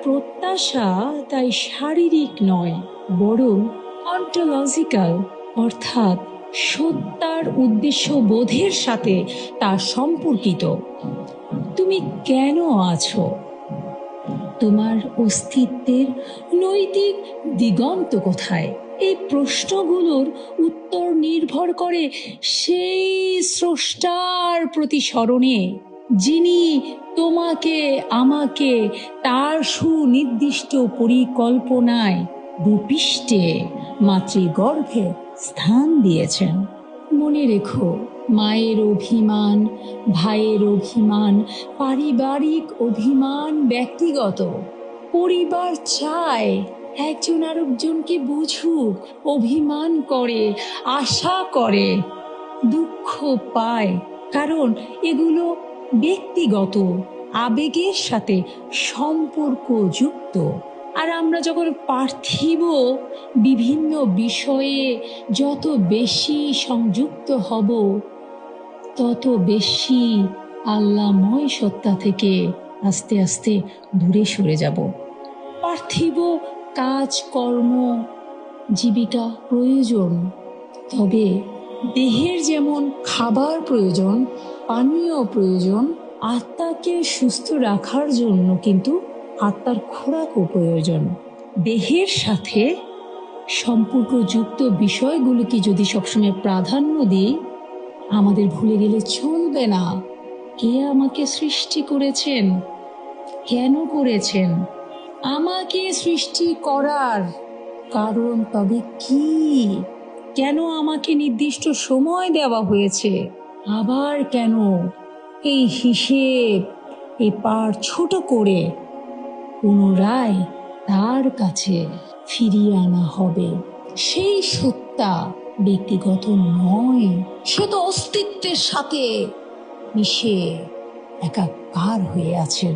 প্রত্যাশা তাই শারীরিক নয়, বরং অন্টোলজিক্যাল, অর্থাৎ সত্তার উদ্দেশ্য বোধের সাথে তা সম্পর্কিত। তুমি কেন আছো? তোমার অস্তিত্বের নৈতিক দিগন্ত কোথায়? এই প্রশ্নগুলোর উত্তর নির্ভর করে সেই স্রষ্টার প্রতি স্মরণে, যিনি তোমাকে আমাকে তার সুনির্দিষ্ট পরিকল্পনায় ভূপৃষ্ঠে মাতৃগর্ভে স্থান দিয়েছেন। মনে রেখো, মায়ের অভিমান, ভাইয়ের অভিমান, পারিবারিক অভিমান ব্যক্তিগত। পরিবার চায় একজন আরেকজনকে বুঝুক, অভিমান করে, আশা করে, দুঃখ পায়, কারণ এগুলো ব্যক্তিগত, আবেগের সাথে সম্পর্কযুক্ত। আর আমরা যখন পার্থিব বিভিন্ন বিষয়ে যত বেশি সংযুক্ত হব, তত বেশি আল্লাহময় সত্তা থেকে আস্তে আস্তে দূরে সরে যাব। পার্থিব কাজকর্ম, জীবিকা প্রয়োজন, তবে দেহের যেমন খাবার প্রয়োজন, পানীয় প্রয়োজন, আত্মাকে সুস্থ রাখার জন্য কিন্তু আত্মার খোরাকও প্রয়োজন। দেহের সাথে সম্পর্কযুক্ত বিষয়গুলোকে যদি সবসময় প্রাধান্য দিই, আমাদের ভুলে গেলে চলবে না কে আমাকে সৃষ্টি করেছেন, কেন করেছেন, আমাকে সৃষ্টি করার কারণ তবে কি, কেন আমাকে নির্দিষ্ট সময় দেওয়া হয়েছে, আবার কেন এই হিসেব, এই পার ছোট করে পুনরায় তার কাছে ফিরিয়ে আনা হবে। সেই সত্তা ব্যক্তিগত নয়, সে তো অস্তিত্বের সাথে মিশে একাকার হয়ে আছেন।